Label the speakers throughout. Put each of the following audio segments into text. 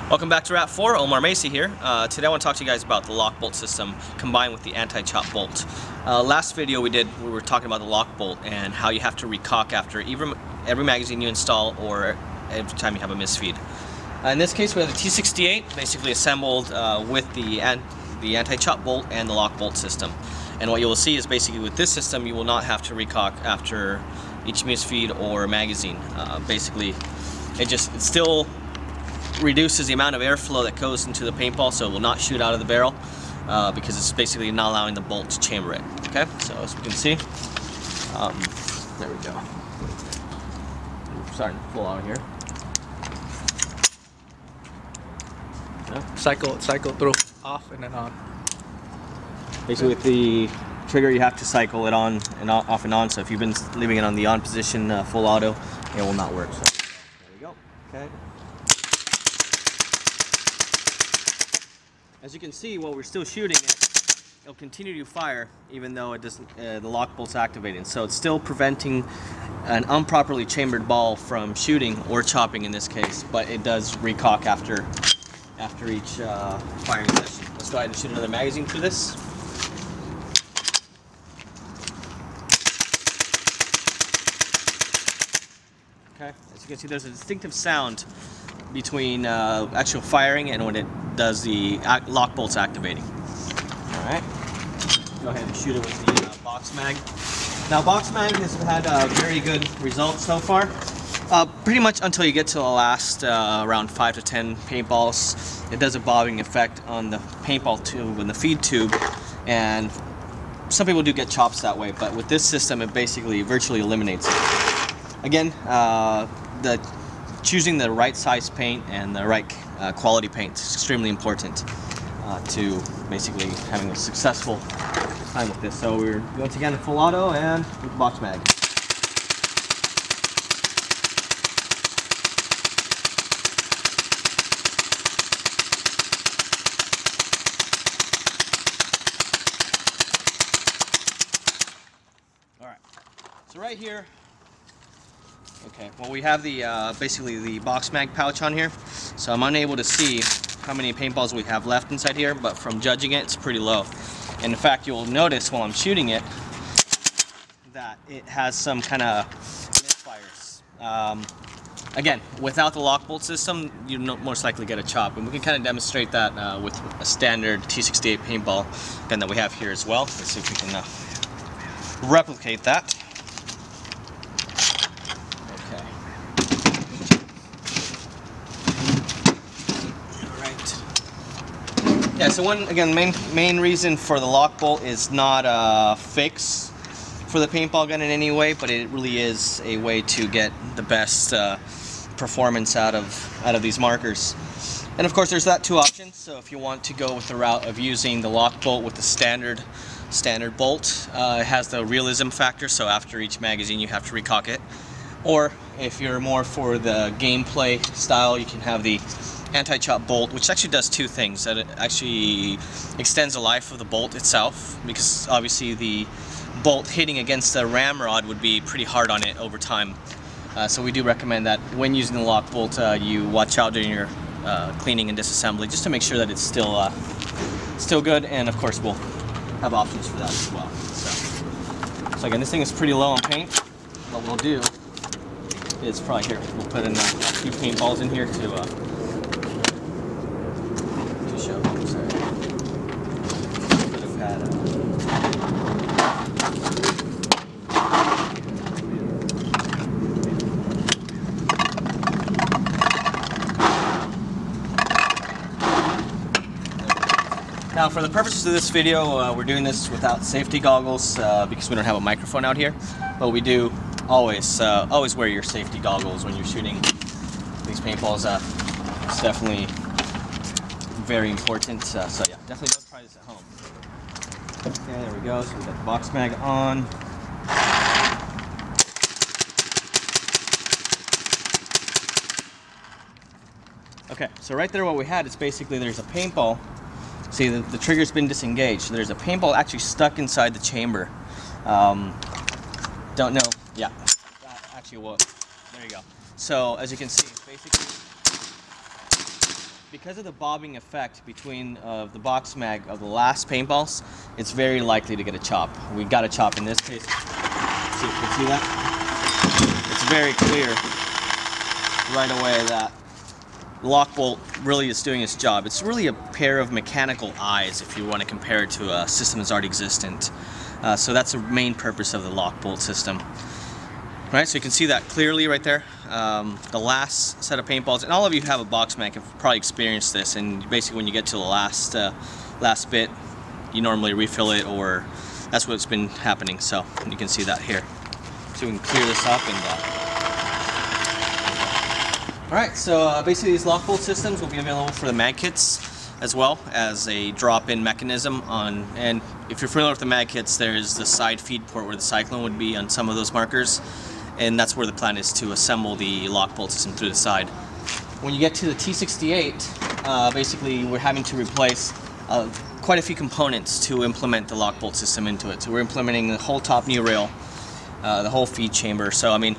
Speaker 1: Welcome back to Rap4, Omar Macy here. Today I want to talk to you guys about the Lok-Bolt system combined with the anti-chop bolt. Last video we were talking about the Lok-Bolt and how you have to recock after every magazine you install or every time you have a misfeed. In this case we have the T68 basically assembled with the anti-chop bolt and the Lok-Bolt system. And what you will see is basically with this system you will not have to recock after each misfeed or magazine. Basically it still reduces the amount of airflow that goes into the paintball, so it will not shoot out of the barrel because it's basically not allowing the bolt to chamber it. Okay, so as you can see, there we go. We're starting to pull out here.
Speaker 2: Yeah. Cycle through off and then on.
Speaker 1: Basically, with the trigger, you have to cycle it on and off and on. So if you've been leaving it on the on position, full auto, it will not work. So there we go. Okay. As you can see, while we're still shooting it, it'll continue to fire even though the Lok-Bolt's activated. So it's still preventing an improperly chambered ball from shooting or chopping in this case, but it does recock after each firing session. Let's go ahead and shoot another magazine through this. Okay, as you can see, there's a distinctive sound between actual firing and when it does the Lok-Bolt's activating. Alright, go ahead and shoot it with the box mag. Now box mag has had very good results so far. Pretty much until you get to the last around 5 to 10 paintballs. It does a bobbing effect on the paintball tube and the feed tube, and some people do get chops that way, but with this system it basically virtually eliminates it. Again, choosing the right size paint and the right quality paint is extremely important to basically having a successful time with this. So we're once again in full auto and with box mag. All right. So right here. Okay, well we have the basically the box mag pouch on here, so I'm unable to see how many paintballs we have left inside here, but from judging it, it's pretty low. And in fact, you'll notice while I'm shooting it that it has some kind of misfires. Again, without the Lok-Bolt system, you most likely get a chop, and we can kind of demonstrate that with a standard T68 paintball gun that we have here as well. Let's see if we can replicate that. Yeah, so main reason for the Lok-Bolt is not a fix for the paintball gun in any way, but it really is a way to get the best performance out of these markers. And of course there's that two options. So if you want to go with the route of using the Lok-Bolt with the standard bolt, it has the realism factor, so after each magazine you have to recock it. Or if you're more for the gameplay style, you can have the anti-chop bolt, which actually does two things. That it actually extends the life of the bolt itself, because obviously the bolt hitting against the ramrod would be pretty hard on it over time. So we do recommend that when using the Lok-Bolt, you watch out during your cleaning and disassembly, just to make sure that it's still good. And of course we'll have options for that as well. So again, this thing is pretty low on paint. What we'll do is probably here, we'll put in a few paintballs in here to show. Sorry. Could have had Now, for the purposes of this video, we're doing this without safety goggles because we don't have a microphone out here. But we do always wear your safety goggles when you're shooting these paintballs. It's definitely very important. So yeah, definitely don't try this at home. Okay, there we go. So we got the box mag on. Okay, so right there what we had is basically there's a paintball. See, the trigger's been disengaged. So there's a paintball actually stuck inside the chamber. Don't know. Yeah, that actually will. There you go. So as you can see, basically Because of the bobbing effect between the box mag of the last paintballs, it's very likely to get a chop. We got a chop in this case. See, you can see that? It's very clear right away that Lok-Bolt really is doing its job. It's really a pair of mechanical eyes if you want to compare it to a system that's already existent. So that's the main purpose of the Lok-Bolt system. Right, so you can see that clearly right there. The last set of paintballs, and all of you who have a box mag have probably experienced this, and basically when you get to the last bit, you normally refill it, or that's what's been happening. So you can see that here. So we can clear this up and Alright, so basically these Lok-Bolt systems will be available for the mag kits as well as a drop-in mechanism on, and if you're familiar with the mag kits, there's the side feed port where the cyclone would be on some of those markers, and that's where the plan is to assemble the Lok-Bolt system through the side. When you get to the T68, basically we're having to replace quite a few components to implement the Lok-Bolt system into it. So we're implementing the whole top new rail, the whole feed chamber. So I mean,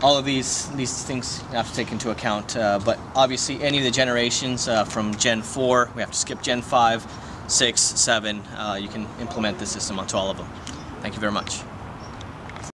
Speaker 1: all of these things you have to take into account, but obviously any of the generations from Gen 4, we have to skip Gen 5, 6, 7, you can implement this system onto all of them. Thank you very much.